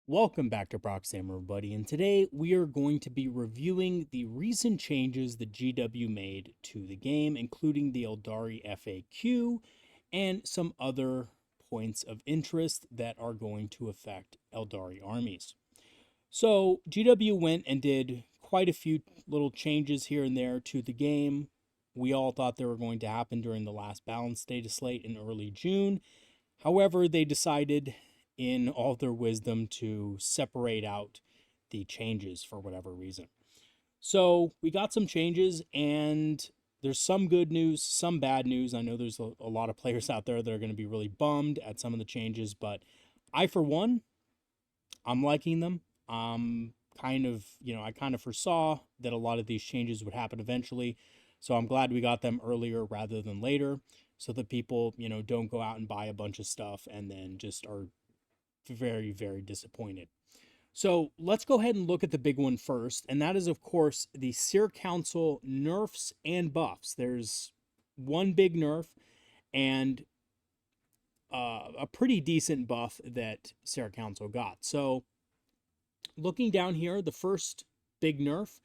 Welcome back to Proxy, everybody, and today we are going to be reviewing the recent changes that GW made to the game, including the Aeldari FAQ and some other points of interest that are going to affect Aeldari armies. So GW went and did quite a few little changes here and there to the game. We all thought they were going to happen during the last balance data slate in early June. However, they decided in all of their wisdom to separate out the changes for whatever reason. So we got some changes, and there's some good news, some bad news. I know there's a lot of players out there that are going to be really bummed at some of the changes, but I, for one, I'm liking them. I kind of foresaw that a lot of these changes would happen eventually. So I'm glad we got them earlier rather than later so that people, don't go out and buy a bunch of stuff and then just are very, very disappointed. So let's go ahead and look at the big one first, and that is, of course, the Seer Council nerfs and buffs. There's one big nerf and a pretty decent buff that Seer Council got. So looking down here, the first big nerf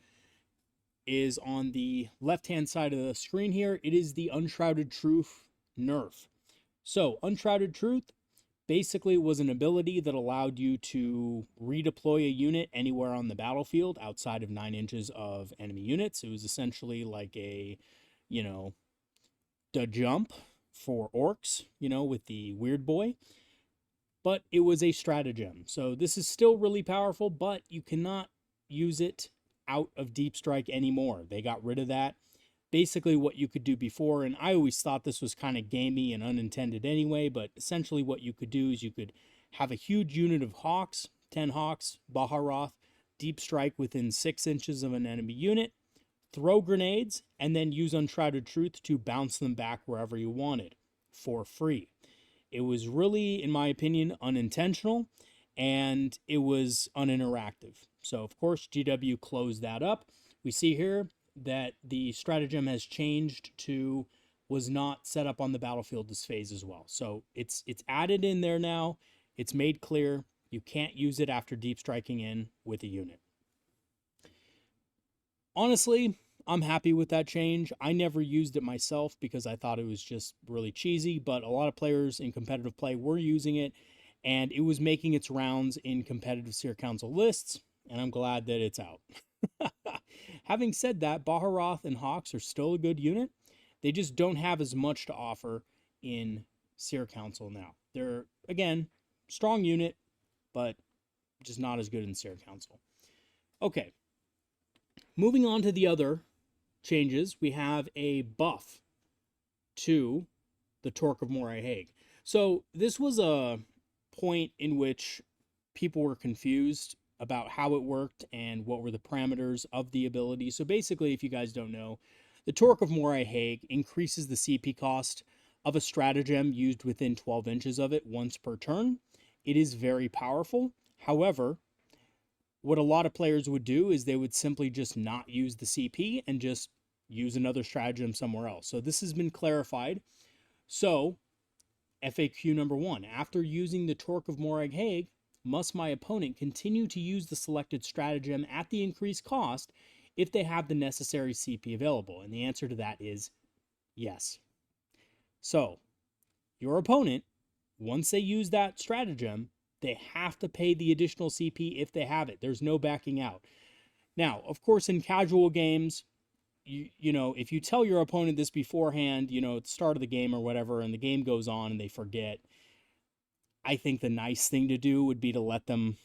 is on the left-hand side of the screen here. It is the Unshrouded Truth nerf. So Unshrouded Truth basically was an ability that allowed you to redeploy a unit anywhere on the battlefield outside of 9 inches of enemy units. It was essentially like a jump for orcs, with the weird boy. But it was a stratagem. So this is still really powerful, but you cannot use it out of Deep Strike anymore. They got rid of that. Basically what you could do before, and I always thought this was kind of gamey and unintended anyway, but essentially what you could do is you could have a huge unit of Hawks, 10 Hawks, Baharroth, Deep Strike within 6 inches of an enemy unit, throw grenades, and then use Unshrouded Truth to bounce them back wherever you wanted for free. It was really, in my opinion, unintentional, and it was uninteractive. So, of course, GW closed that up. We see here that the stratagem has changed to was not set up on the battlefield this phase as well. So it's added in there now. It's made clear you can't use it after deep striking in with a unit. Honestly, I'm happy with that change. I never used it myself because I thought it was just really cheesy, but a lot of players in competitive play were using it, and it was making its rounds in competitive Seer Council lists, and I'm glad that it's out. Having said that, Baharroth and Hawks are still a good unit. They just don't have as much to offer in Seer Council now. They're, again, strong unit, but just not as good in Seer Council. Okay, moving on to the other changes, we have a buff to the Torque of Morag. So this was a point in which people were confused about how it worked and what were the parameters of the ability. So basically, if you guys don't know, the Torque of Morag increases the CP cost of a stratagem used within 12 inches of it once per turn. It is very powerful. However, what a lot of players would do is they would simply just not use the CP and just use another stratagem somewhere else. So this has been clarified. So FAQ number 1, after using the Torque of Morag, must my opponent continue to use the selected stratagem at the increased cost if they have the necessary CP available? And the answer to that is yes. So your opponent, once they use that stratagem, they have to pay the additional CP if they have it. There's no backing out. Now, of course, in casual games, if you tell your opponent this beforehand, at the start of the game or whatever, and the game goes on and they forget, I think the nice thing to do would be to let them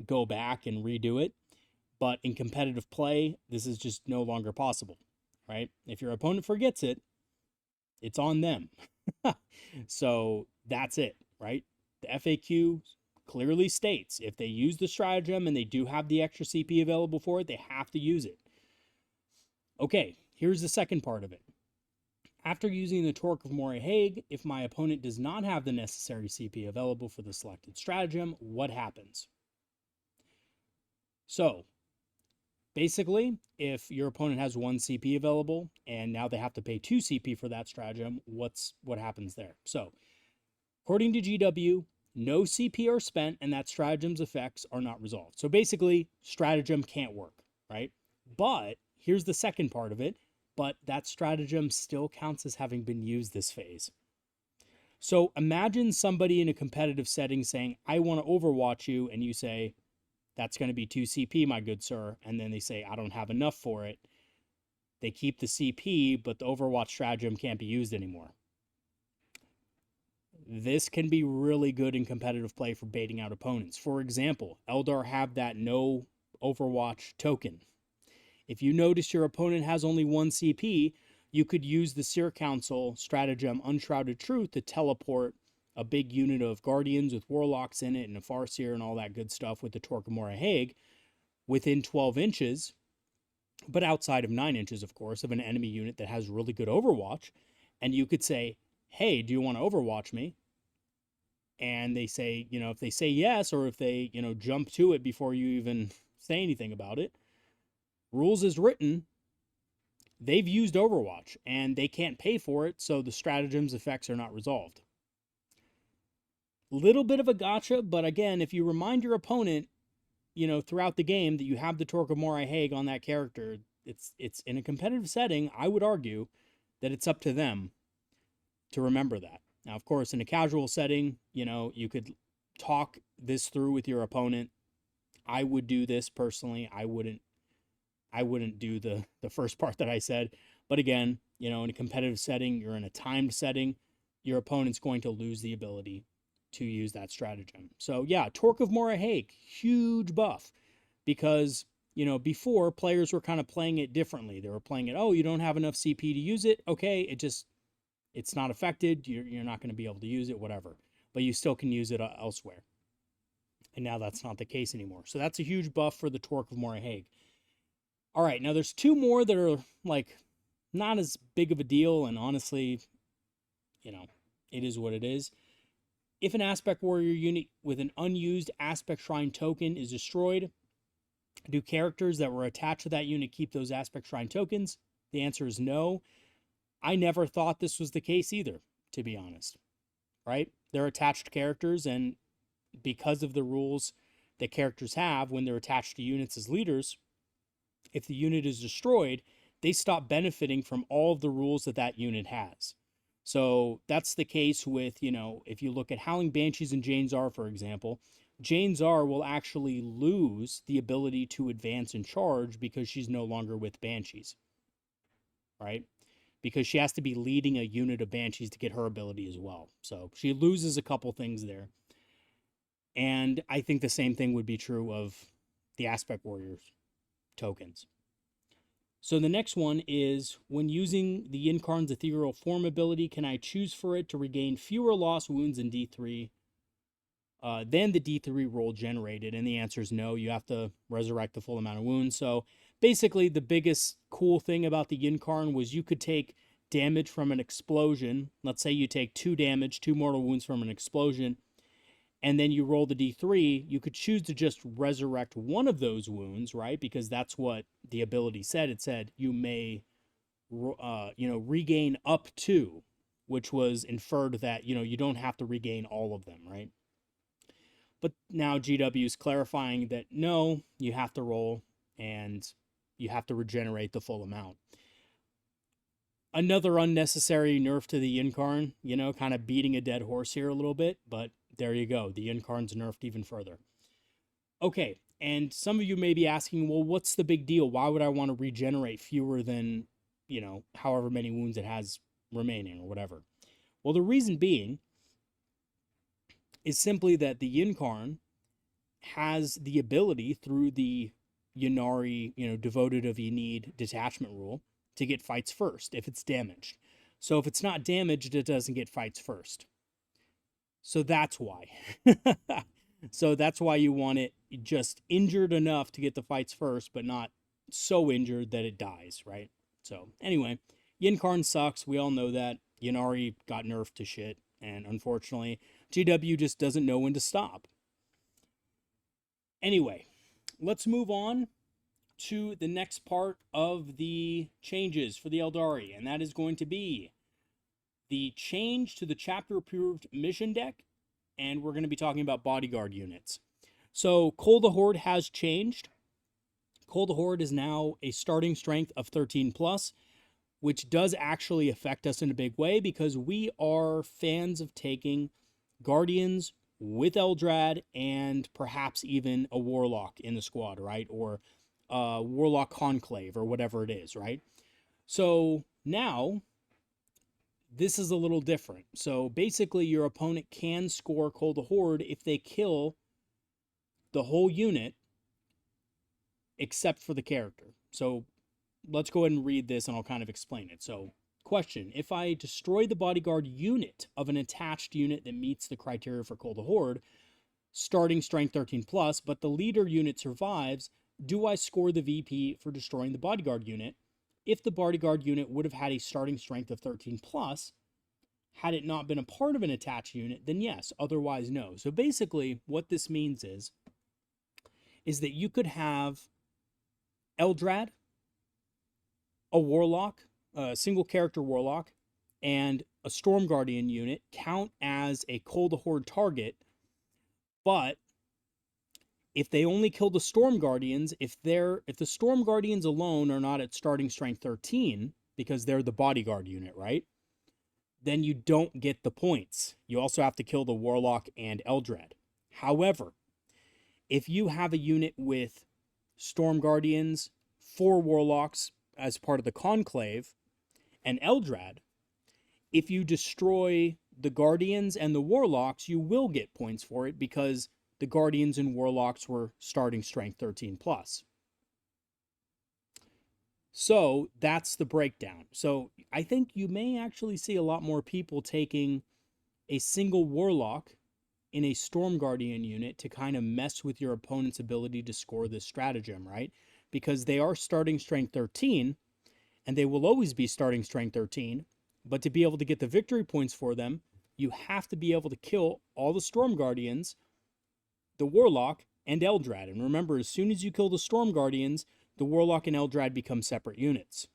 go back and redo it. But in competitive play, this is just no longer possible, right? If your opponent forgets it, it's on them. So that's it, right? The FAQ clearly states if they use the stratagem and they do have the extra CP available for it, they have to use it. Okay, here's the second part of it. After using the Torque of Morag, if my opponent does not have the necessary CP available for the selected stratagem, what happens? So, basically, if your opponent has 1 CP available and now they have to pay 2 CP for that stratagem, what happens there? So, according to GW, no CP are spent, and that stratagem's effects are not resolved. So basically, stratagem can't work, right? But here's the second part of it. But that stratagem still counts as having been used this phase. So imagine somebody in a competitive setting saying, I want to overwatch you, and you say, that's going to be 2 CP, my good sir. And then they say, I don't have enough for it. They keep the CP, but the overwatch stratagem can't be used anymore. This can be really good in competitive play for baiting out opponents. For example, Eldar have that no Overwatch token. If you notice your opponent has only 1 CP, you could use the Seer Council stratagem Unshrouded Truth to teleport a big unit of Guardians with Warlocks in it and a Farseer and all that good stuff with the Torquemora Hague within 12 inches, but outside of 9 inches, of course, of an enemy unit that has really good Overwatch. And you could say, hey, do you want to Overwatch me? And they say, if they say yes, or if they, jump to it before you even say anything about it, rules is written, they've used Overwatch and they can't pay for it, so the stratagem's effects are not resolved. Little bit of a gotcha, but again, if you remind your opponent, throughout the game that you have the Torquemora Hague on that character, it's in a competitive setting, I would argue that it's up to them to remember that. Now, of course, in a casual setting, you could talk this through with your opponent. I would do this personally. I wouldn't do the first part that I said. But again, in a competitive setting, you're in a timed setting, your opponent's going to lose the ability to use that stratagem. So yeah, Torque of Mora Hague, huge buff. Because, before players were kind of playing it differently. They were playing it, oh, you don't have enough CP to use it. Okay, it's not affected. You're not going to be able to use it, whatever. But you still can use it elsewhere. And now that's not the case anymore. So that's a huge buff for the Torque of Mora Hague. All right, now there's 2 more that are not as big of a deal, and honestly, it is what it is. If an Aspect Warrior unit with an unused Aspect Shrine token is destroyed, do characters that were attached to that unit keep those Aspect Shrine tokens? The answer is no. I never thought this was the case either, to be honest, right? They're attached characters, and because of the rules that characters have when they're attached to units as leaders, if the unit is destroyed, they stop benefiting from all of the rules that unit has. So that's the case with, if you look at Howling Banshees and Jane Czar, for example, Jane Czar will actually lose the ability to advance and charge because she's no longer with Banshees, right? Because she has to be leading a unit of Banshees to get her ability as well. So she loses a couple things there. And I think the same thing would be true of the Aspect Warriors tokens. So the next one is, when using the Incarn's Ethereal Form ability, can I choose for it to regain fewer lost wounds in D3 than the D3 roll generated? And the answer is no. You have to resurrect the full amount of wounds. So basically, the biggest cool thing about the Incarn was you could take damage from an explosion. Let's say you take 2 damage, 2 mortal wounds from an explosion, and then you roll the D3, you could choose to just resurrect one of those wounds, right? Because that's what the ability said. It said you may, regain up to, which was inferred that, you don't have to regain all of them, right? But now GW is clarifying that no, you have to roll and you have to regenerate the full amount. Another unnecessary nerf to the Incarn, kind of beating a dead horse here a little bit, but there you go. The Incarn's nerfed even further. Okay, and some of you may be asking, well, what's the big deal? Why would I want to regenerate fewer than, however many wounds it has remaining or whatever? Well, the reason being is simply that the Incarn has the ability through the Ynnari, devoted of Ynid detachment rule to get fights first if it's damaged. So if it's not damaged, it doesn't get fights first. So that's why. So that's why you want it just injured enough to get the fights first, but not so injured that it dies, right? So anyway, Incarn sucks. We all know that. Ynnari got nerfed to shit. And unfortunately, GW just doesn't know when to stop. Anyway, let's move on to the next part of the changes for the Aeldari, and that is going to be the change to the chapter approved mission deck and we're going to be talking about bodyguard units. So Call the Horde has changed. Call the Horde is now a starting strength of 13 plus, which does actually affect us in a big way because we are fans of taking Guardians with Eldrad and perhaps even a Warlock in the squad, right? Or Warlock Conclave or whatever it is, right? So now this is a little different. So basically, your opponent can score Call the Horde if they kill the whole unit except for the character. So let's go ahead and read this and I'll kind of explain it. So, question: if I destroy the bodyguard unit of an attached unit that meets the criteria for Call the Horde, starting strength 13 plus, but the leader unit survives, do I score the VP for destroying the bodyguard unit? If the bodyguard unit would have had a starting strength of 13 plus, had it not been a part of an attached unit, then yes, otherwise no. So basically, what this means is that you could have Eldrad, a Warlock, a single character Warlock, and a Storm Guardian unit count as a Call the Horde target, but if they only kill the Storm Guardians, if the Storm Guardians alone are not at starting strength 13, because they're the bodyguard unit, right? Then you don't get the points. You also have to kill the Warlock and Eldrad. However, if you have a unit with Storm Guardians, 4 Warlocks as part of the Conclave, and Eldrad, if you destroy the Guardians and the Warlocks, you will get points for it because the Guardians and Warlocks were starting strength 13 plus. So that's the breakdown. So I think you may actually see a lot more people taking a single Warlock in a Storm Guardian unit to kind of mess with your opponent's ability to score this stratagem, right? Because they are starting strength 13, and they will always be starting strength 13, but to be able to get the victory points for them, you have to be able to kill all the Storm Guardians, the Warlock, and Eldrad. And remember, as soon as you kill the Storm Guardians, the Warlock and Eldrad become separate units.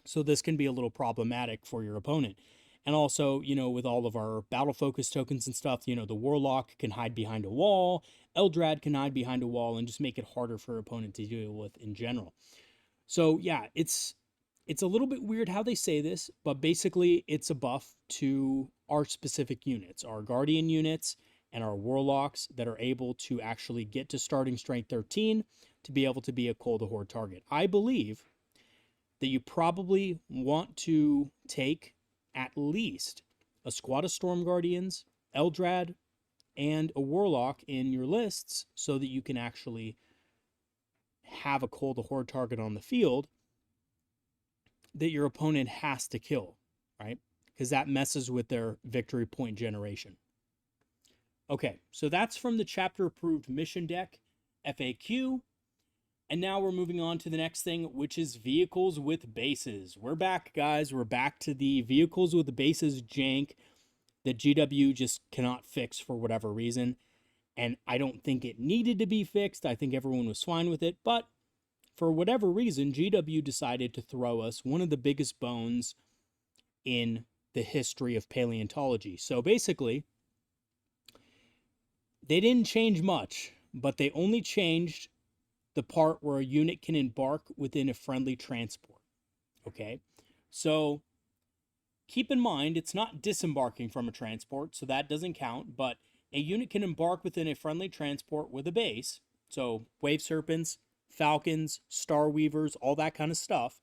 So this can be a little problematic for your opponent. And also, with all of our battle focus tokens and stuff, the Warlock can hide behind a wall, Eldrad can hide behind a wall, and just make it harder for your opponent to deal with in general. So yeah, it's a little bit weird how they say this, but basically it's a buff to our specific units, our Guardian units and our Warlocks that are able to actually get to starting strength 13 to be able to be a Call the Horde target. I believe that you probably want to take at least a squad of Storm Guardians, Eldrad, and a Warlock in your lists so that you can actually have a Call the Horde target on the field that your opponent has to kill, right? Because that messes with their victory point generation. Okay, so that's from the chapter approved mission deck FAQ. And now we're moving on to the next thing, which is vehicles with bases. We're back, guys. We're back to the vehicles with bases jank that GW just cannot fix for whatever reason. And I don't think it needed to be fixed. I think everyone was fine with it. But for whatever reason, GW decided to throw us one of the biggest bones in the history of paleontology. So basically, they didn't change much, but they only changed the part where a unit can embark within a friendly transport. Okay? So keep in mind, it's not disembarking from a transport, so that doesn't count, but a unit can embark within a friendly transport with a base. So Wave Serpents, Falcons, Star Weavers, all that kind of stuff.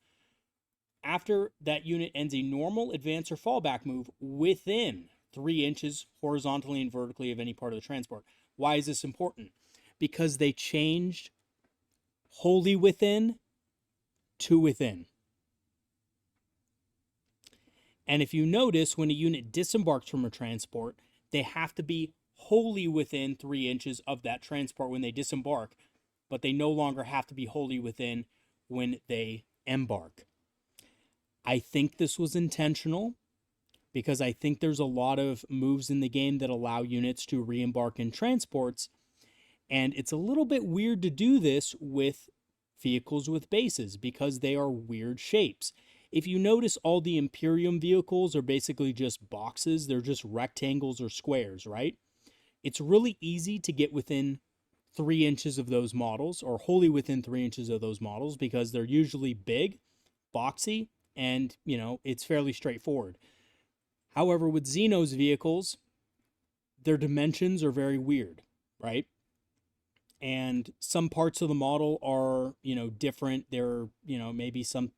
After that unit ends a normal advance or fallback move within 3 inches horizontally and vertically of any part of the transport. Why is this important? Because they changed wholly within to within. And if you notice, when a unit disembarks from a transport, they have to be wholly within 3 inches of that transport when they disembark, but they no longer have to be wholly within when they embark. I think this was intentional because I think there's a lot of moves in the game that allow units to re-embark in transports, and it's a little bit weird to do this with vehicles with bases because they are weird shapes. If you notice, all the Imperium vehicles are basically just boxes. They're just rectangles or squares, right? It's really easy to get within 3 inches of those models, or wholly within 3 inches of those models, because they're usually big, boxy, and it's fairly straightforward. However, with Xeno's vehicles, their dimensions are very weird, right? And some parts of the model are different. They're maybe some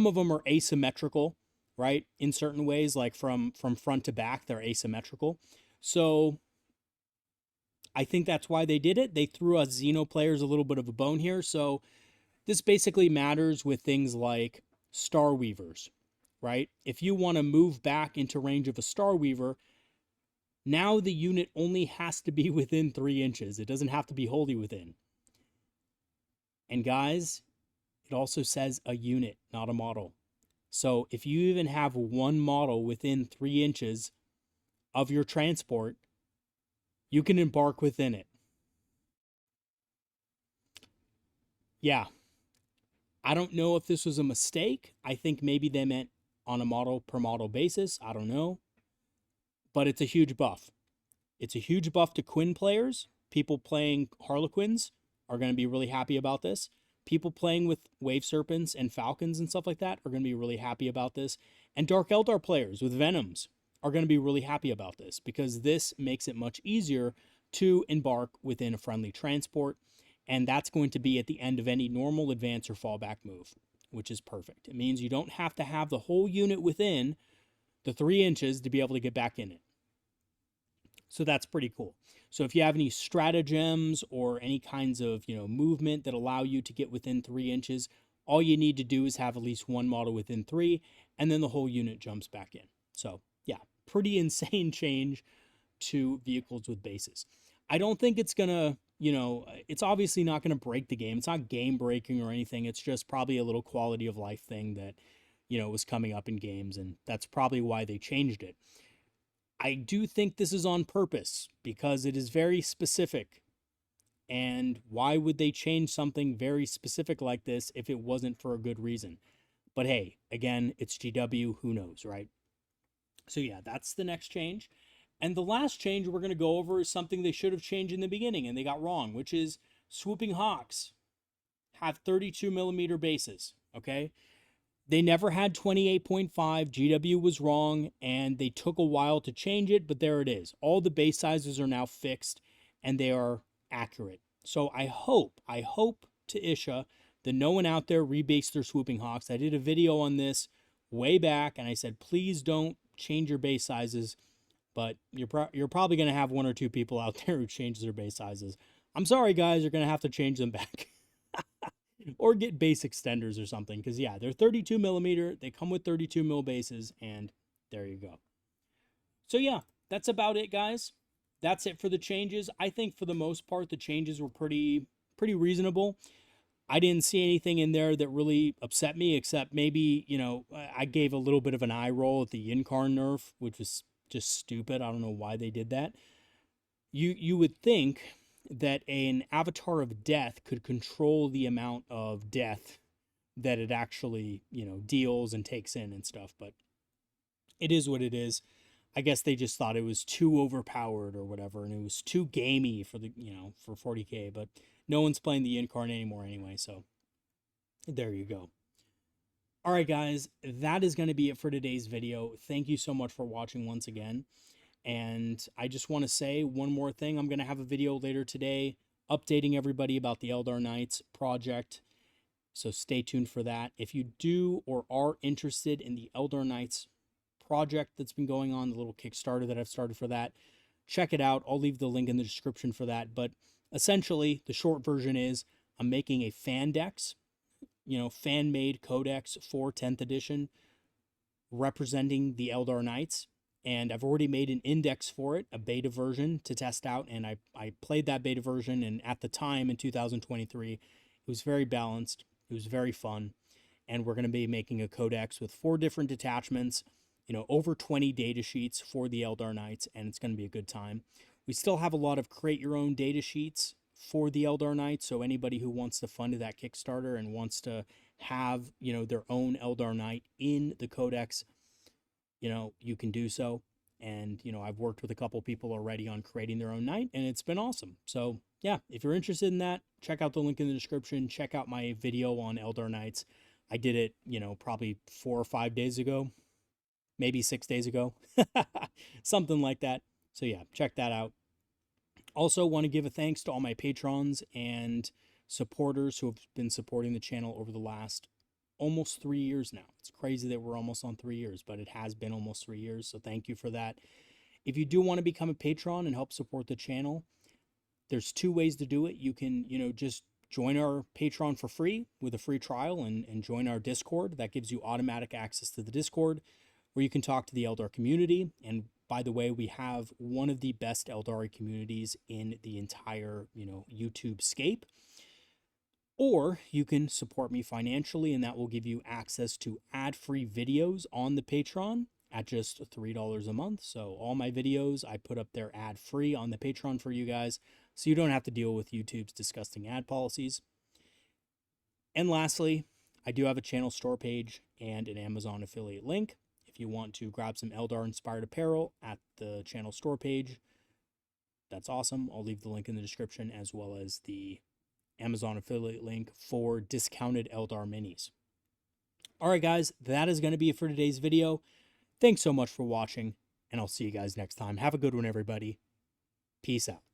of them are asymmetrical, right? In certain ways, like from front to back, they're asymmetrical. So I think that's why they did it. They threw us Xeno players a little bit of a bone here. So this basically matters with things like Star Weavers, right? If you want to move back into range of a Star Weaver, now the unit only has to be within 3 inches. It doesn't have to be wholly within. And guys, it also says a unit, not a model. So if you even have one model within 3 inches of your transport, you can embark within it. Yeah. I don't know if this was a mistake. I think maybe they meant on a model per model basis. I don't know. But it's a huge buff. It's a huge buff to Quinn players. People playing Harlequins are going to be really happy about this. People playing with Wave Serpents and Falcons and stuff like that are going to be really happy about this. And Dark Eldar players with Venoms are going to be really happy about this, because this makes it much easier to embark within a friendly transport. And that's going to be at the end of any normal advance or fallback move, which is perfect. It means you don't have to have the whole unit within the 3 inches to be able to get back in it. So that's pretty cool. So if you have any stratagems or any kinds of movement that allow you to get within 3 inches, all you need to do is have at least one model within 3, and then the whole unit jumps back in. So yeah, pretty insane change to vehicles with bases. I don't think it's gonna, it's obviously not gonna break the game. It's not game breaking or anything. It's just probably a little quality of life thing that was coming up in games, and that's probably why they changed it. I do think this is on purpose, because it is very specific. And why would they change something very specific like this if it wasn't for a good reason? But hey, again, it's GW, who knows, right? So yeah, that's the next change. And the last change we're going to go over is something they should have changed in the beginning and they got wrong, which is Swooping Hawks have 32 millimeter bases, okay? They never had 28.5. GW was wrong, and they took a while to change it, but there it is. All the base sizes are now fixed, and they are accurate. So I hope to Isha that no one out there rebased their Swooping Hawks. I did a video on this way back, and I said, please don't change your base sizes, but you're probably going to have one or two people out there who change their base sizes. I'm sorry, guys, you're going to have to change them back. Or get base extenders or something, because yeah, they're 32 millimeter. They come with 32 mil bases, and there you go. So yeah, that's about it, guys. That's it for the changes. I think for the most part, the changes were pretty reasonable. I didn't see anything in there that really upset me, except maybe, I gave a little bit of an eye roll at the Incarn nerf, which was just stupid. I don't know why they did that. You would think that an avatar of death could control the amount of death that it actually, deals and takes in and stuff, but it is what it is. I guess they just thought it was too overpowered or whatever, and it was too gamey for the, for 40k, but no one's playing the Incarn anymore anyway, so there you go. All right, guys, that is going to be it for today's video. Thank you so much for watching once again. And I just want to say one more thing. I'm going to have a video later today updating everybody about the Eldar Knights project. So stay tuned for that. If you do or are interested in the Eldar Knights project that's been going on, the little Kickstarter that I've started for that, check it out. I'll leave the link in the description for that. But essentially, the short version is I'm making a Fandex, fan-made codex for 10th edition representing the Eldar Knights. And I've already made an index for it, a beta version to test out. And I played that beta version. And at the time in 2023, it was very balanced. It was very fun. And we're going to be making a codex with 4 different detachments, over 20 data sheets for the Eldar Knights. And it's going to be a good time. We still have a lot of create your own data sheets for the Eldar Knights. So anybody who wants to fund that Kickstarter and wants to have, their own Eldar Knight in the codex, you can do so. And, you know, I've worked with a couple people already on creating their own knight, and it's been awesome. So, yeah, if you're interested in that, check out the link in the description. Check out my video on Eldar Knights. I did it, you know, probably 4 or 5 days ago, maybe 6 days ago, something like that. So, yeah, check that out. Also, want to give a thanks to all my patrons and supporters who have been supporting the channel over the last almost 3 years now. It's crazy that we're almost on 3 years, but it has been almost 3 years. So thank you for that. If you do want to become a patron and help support the channel, there's 2 ways to do it. You can, you know, just join our Patreon for free with a free trial and join our Discord. That gives you automatic access to the Discord where you can talk to the Eldar community. And by the way, we have one of the best Eldari communities in the entire, you know, YouTube scape. Or you can support me financially, and that will give you access to ad-free videos on the Patreon at just $3 a month. So all my videos, I put up there ad-free on the Patreon for you guys, so you don't have to deal with YouTube's disgusting ad policies. And lastly, I do have a channel store page and an Amazon affiliate link. If you want to grab some Eldar-inspired apparel at the channel store page, that's awesome. I'll leave the link in the description, as well as the Amazon affiliate link for discounted Eldar minis. All right, guys, that is going to be it for today's video. Thanks so much for watching, and I'll see you guys next time. Have a good one, everybody. Peace out.